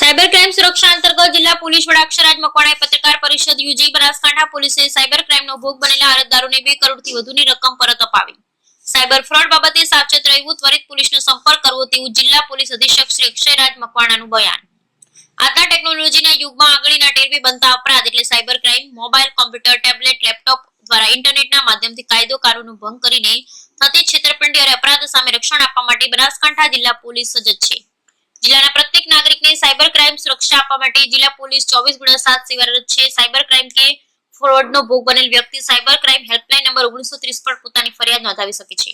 Cyber crime સુરક્ષા અંતર્ગત જિલ્લા પોલીસ વડા અક્ષરાજ મકવાણાએ પત્રકાર પરિષદ યોજી બનાસકાંઠા પોલીસે સાયબર ક્રાઇમનો ભોગ બનેલા અરજદારોને 2 કરોડથી વધુની રકમ પરત અપાવી. સાયબર ફ્રોડ બાબતે સાવચેત રહેવું, ત્વરિત પોલીસનો સંપર્ક કરવો તેવું જિલ્લા પોલીસ અધિક્ષક શ્રી અક્ષયરાજ મકવાણાનું બયાન. આજના ટેકનોલોજીના યુગમાં આંગળીના ટેરવે બનતા અપરાધ એટલે cyber crime mobile, computer, tablet, laptop દ્વારા ઇન્ટરનેટના માધ્યમથી કાયદો કાનૂનનો ભંગ કરીને થતી છેતરપિંડી અને અપરાધ સામે રક્ષણ આપવા માટે બનાસકાંઠા જિલ્લા પોલીસ સજ્જ છે. જિલ્લાના પ્રત્યેક નાગરિકને સાયબર ક્રાઇમ સુરક્ષા આપવા માટે જિલ્લા પોલીસ 24/7 સેવારત છે. સાયબર ક્રાઇમ કે ફ્રોડનો ભોગ બનેલ વ્યક્તિ સાયબર ક્રાઇમ હેલ્પલાઇન નંબર 1930 પર પોતાની ફરિયાદ નોંધાવી શકે છે.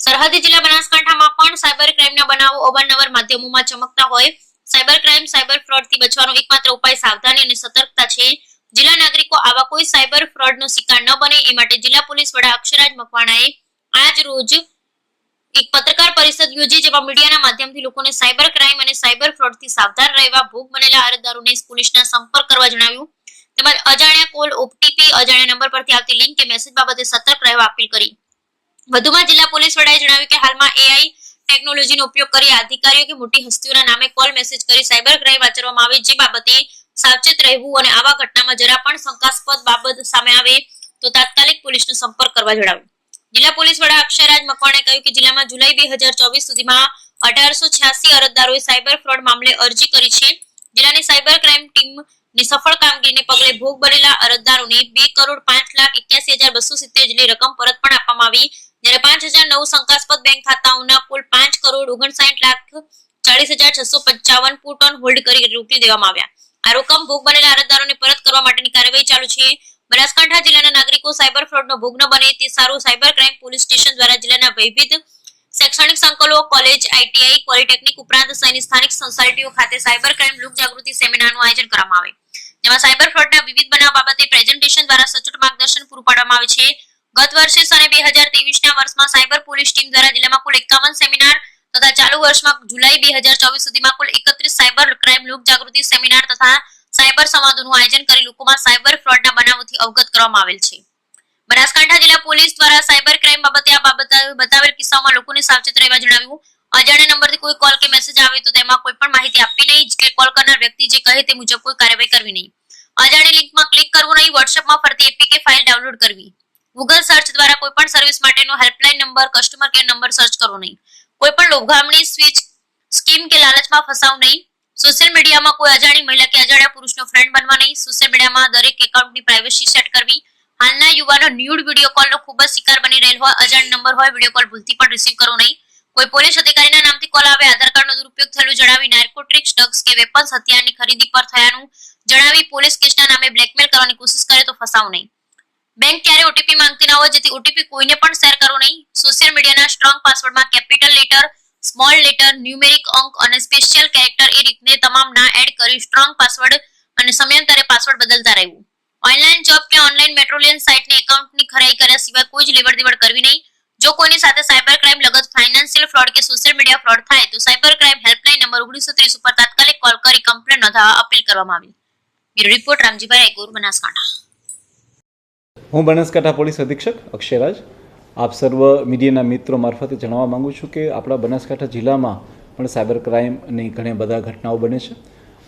સરહદી જિલ્લા બનાસકાંઠામાં પણ સાયબર ક્રાઇમના બનાવો અવારનવાર માધ્યમોમાં ચમકતા હોય. સાયબર ક્રાઇમ, સાયબર ફ્રોડથી બચવાનો એકમાત્ર ઉપાય સાવધાની અને સતર્કતા છે. જિલ્લા નાગરિકો આવા કોઈ સાયબર ફ્રોડનો શિકાર ન બને એ માટે જિલ્લા પોલીસ વડા અક્ષરાજ મકવાણાએ આજ રોજ એક પત્રકાર પરિષદ યોજી, જેમાં મીડિયાના માધ્યમથી લોકોને સાયબર ક્રાઇમ અને સાયબર ફ્રોડથી સાવધાન રહેવા, ભોગ બનેલા અરજદારોને પોલીસના સંપર્ક કરવા જણાવ્યું. તેમજ અજાણ્યા કોલ, ઓટીપી, અજાણ્યા નંબર પરથી આવતી લિંક કે મેસેજ બાબતે સતર્ક રહેવા અપીલ કરી. વધુમાં જિલ્લા પોલીસ વડાએ જણાવ્યું કે હાલમાં એઆઈ ટેકનોલોજીનો ઉપયોગ કરી અધિકારીઓ કે મોટી હસ્તીઓના નામે કોલ, મેસેજ કરી સાયબર ક્રાઇમ આચરવામાં આવે, જે બાબતે સાવચેત રહેવું અને આવા ઘટનામાં જરા પણ શંકાસ્પદ બાબત સામે આવે તો તાત્કાલિક પોલીસનો સંપર્ક કરવા જણાવ્યું. જિલ્લા પોલીસ વડા અક્ષયરાજ મકવાણાએ કહ્યું કે જિલ્લામાં જુલાઈ 2024 સુધીમાં 1886 અરજદારોએ સાયબર ફ્રોડ મામલે અરજી કરી છે. જિલ્લાની સાયબર ક્રાઇમ ટીમની સફળ કામગીરીને પગલે ભોગ બનેલા અરજદારોને 2,05,81,270 જેટલી રકમ પરત પણ આપવામાં આવી, જ્યારે 5,009 શંકાસ્પદ બેંક ખાતાઓના કુલ 5,59,40,655 પુટ ઓન હોલ્ડ કરી રોકી દેવામાં આવ્યા. આ રકમ ભોગ બનેલા અરજદારોને પરત કરવા માટેની કાર્યવાહી ચાલુ છે. બનાસકાંઠા જિલ્લાના નાગરિકો સાયબર ફ્રોડનો ભોગ ન બને તે સારું સાયબર ક્રાઇમ પોલીસ સ્ટેશન દ્વારા જિલ્લાના વિવિધ શૈક્ષણિક સંકુલો, કોલેજ, આઈટીઆઈ, પોલિટેકનિક ઉપરાંત શહેરની સ્થાનિક સોસાયટીઓ ખાતે સાયબર ક્રાઇમ લોક જાગૃતિ સેમિનારનું આયોજન કરવામાં આવે, જેમાં સાયબર ફ્રોડના વિવિધ બનાવ બાબતે પ્રેઝન્ટેશન દ્વારા સચોટ માર્ગદર્શન પૂરું પાડવામાં આવે છે. ગત વર્ષે સને 2023ના વર્ષમાં સાયબર પોલીસ ટીમ દ્વારા જિલ્લામાં કુલ 51 સેમિનાર તથા ચાલુ વર્ષમાં જુલાઈ 2024 સુધીમાં કુલ 31 સાયબર ક્રાઇમ લોક જાગૃતિ સેમિનાર તથા સાયબર સંવાદોનું આયોજન કરી લોકોમાં સાયબર ફ્રોડના બનાવોથી અવગત કરવામાં આવેલ છે. બનાસકાંઠા જિલ્લા પોલીસ દ્વારા સાયબર ક્રાઇમ બાબતે બતાવેલ કિસ્સાઓમાં લોકોને સાવચેત રહેવા જણાવ્યું. અજાણ્યા નંબરથી કોઈ કોલ કે મેસેજ આવે તો તેમાં કોઈ પણ માહિતી આપવી નહીં કે કોલ કરનાર વ્યક્તિ જે કહે તે મુજબ કોઈ કાર્યવાહી કરવી નહીં. અજાણી લિંકમાં ક્લિક કરવું નહીં. વોટ્સએપમાં ફરતી એપીકે ફાઇલ ડાઉનલોડ કરવી. ગૂગલ સર્ચ દ્વારા કોઈ પણ સર્વિસ માટેનો helpline number, customer care number search કરવો નહીં. કોઈ પણ લોભામણી સ્વિચ સ્કીમ કે લાલચમાં ફસાવું નહીં. સોશિયલ મીડિયામાં કોઈ અજાણી મહિલા કે અજાણ્યા પુરુષનો ફ્રેન્ડ બનવા નહીં. સોશિયલ મીડિયામાં દરેક એકાઉન્ટની પ્રાઇવસી સેટ કરવી. હાલના યુવાનો ન્યૂડ વિડીયો કોલનો ખૂબ જ શિકાર બની રહેલ હોય. અજાણ નંબર હોય, વિડીયો કોલ ભૂલથી પણ રિસીવ કરવો નહીં. કોઈ પોલીસ અધિકારીના નામથી કોલ આવે, આધાર કાર્ડનો દુરુપયોગ થયેલું જણાવી નાર્કોટિક્સ, ડ્રગ્સ કે વેપન્સ હથિયારની ખરીદી પર થયાનું જણાવી પોલીસ કેસના નામે બ્લેકમેલ કરવાની કોશિશ કરે તો ફસાવું નહીં. બેંક ક્યારે ઓટીપી માંગતી ન હોય, જેથી ઓટીપી કોઈને પણ શેર કરવો નહીં. સોશિયલ મીડિયાના સ્ટ્રોંગ પાસવર્ડમાં capital letter, small letter, numeric અંક અને સ્પેશિયલ કેરેક્ટર એ રીતને તમામ ના એડ કરી સ્ટ્રોંગ પાસવર્ડ અને સમયાંતરે પાસવર્ડ બદલતા રહેવું. ઓનલાઈન જોબ કે ઓનલાઈન મેટ્રોલિયન સાઇટની એકાઉન્ટની ખરાઈ કર્યા સિવાય કોઈ જ લેવડ-દેવડ કરવી નહીં. જો કોઈની સાથે સાયબર ક્રાઇમ લગત ફાઇનાન્શિયલ ફ્રોડ કે સોશિયલ મીડિયા ફ્રોડ થાય તો સાયબર ક્રાઇમ હેલ્પલાઇન નંબર 1930 ઉપર તાત્કાલિક કોલ કરી કમ્પ્લેન નોંધાવવા અપીલ કરવામાં આવી. Bureau report Ramjibhai Akor, Banaskantha. હું બનાસકાંઠા પોલીસ અધિક્ષક અક્ષયરાજ આપ સર્વ મીડિયાના મિત્રો મારફતે જણાવવા માગું છું કે આપણા બનાસકાંઠા જિલ્લામાં પણ સાયબર ક્રાઇમની ઘણી બધા ઘટનાઓ બને છે.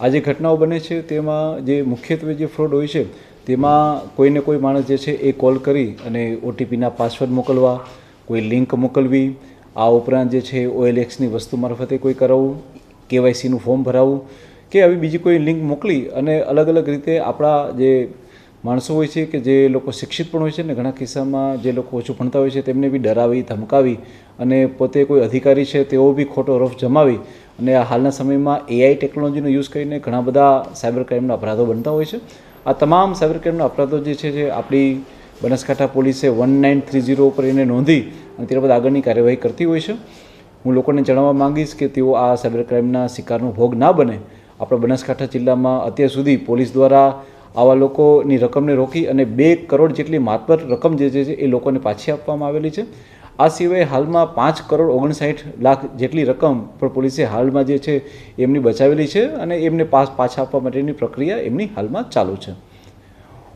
આ જે ઘટનાઓ બને છે તેમાં જે મુખ્યત્વે જે ફ્રોડ હોય છે તેમાં કોઈને કોઈ માણસ જે છે એ કોલ કરી અને ઓટીપીના પાસવર્ડ મોકલવા, કોઈ લિંક મોકલવી, આ ઉપરાંત જે છે OLXની વસ્તુ મારફતે કોઈ કરાવવું, KYCનું ફોર્મ ભરાવવું કે આવી બીજી કોઈ લિંક મોકલી અને અલગ અલગ રીતે આપણા જે માણસો હોય છે કે જે લોકો શિક્ષિત પણ હોય છે ને ઘણા કિસ્સામાં જે લોકો ઓછું ભણતા હોય છે તેમને બી ડરાવી, ધમકાવી અને પોતે કોઈ અધિકારી છે તેઓ બી ખોટો રફ જમાવી અને હાલના સમયમાં એઆઈ ટેકનોલોજીનો યુઝ કરીને ઘણા બધા સાયબર ક્રાઇમના અપરાધો બનતા હોય છે. આ તમામ સાયબર ક્રાઇમના અપરાધો જે છે જે આપણી બનાસકાંઠા પોલીસે 1930 ઉપર એને નોંધી અને ત્યારબાદ આગળની કાર્યવાહી કરતી હોય છે. હું લોકોને જણાવવા માંગીશ કે તેઓ આ સાયબર ક્રાઇમના શિકારનો ભોગ ના બને. આપણા બનાસકાંઠા જિલ્લામાં અત્યાર સુધી પોલીસ દ્વારા આવા લોકોની રકમને રોકી અને 2 કરોડ જેટલી માતબર રકમ જે છે એ લોકોને પાછી આપવામાં આવેલી છે. આ સિવાય હાલમાં 5,59,00,000 જેટલી રકમ પણ પોલીસે હાલમાં જે છે એમની બચાવેલી છે અને એમને પાછા આપવા માટેની પ્રક્રિયા એમની હાલમાં ચાલુ છે.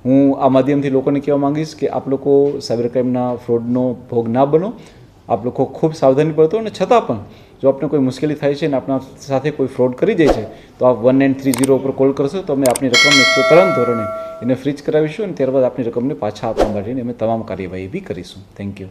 હું આ માધ્યમથી લોકોને કહેવા માંગીશ કે આપ લોકો સાયબર ક્રાઇમના ફ્રોડનો ભોગ ના બનો આપ લોકો ખૂબ સાવધાની બરતો અને છતાં પણ જો આપને કોઈ મુશ્કેલી થાય છે અને આપણા સાથે કોઈ ફ્રોડ કરી જાય છે તો આપ 1930 ઉપર કોલ કરશો તો અમે આપની રકમને તરત ધોરણે એને ફ્રીજ કરાવીશું અને ત્યારબાદ આપની રકમને પાછા આપવા માટેની અમે તમામ કાર્યવાહી બી કરીશું. Thank you.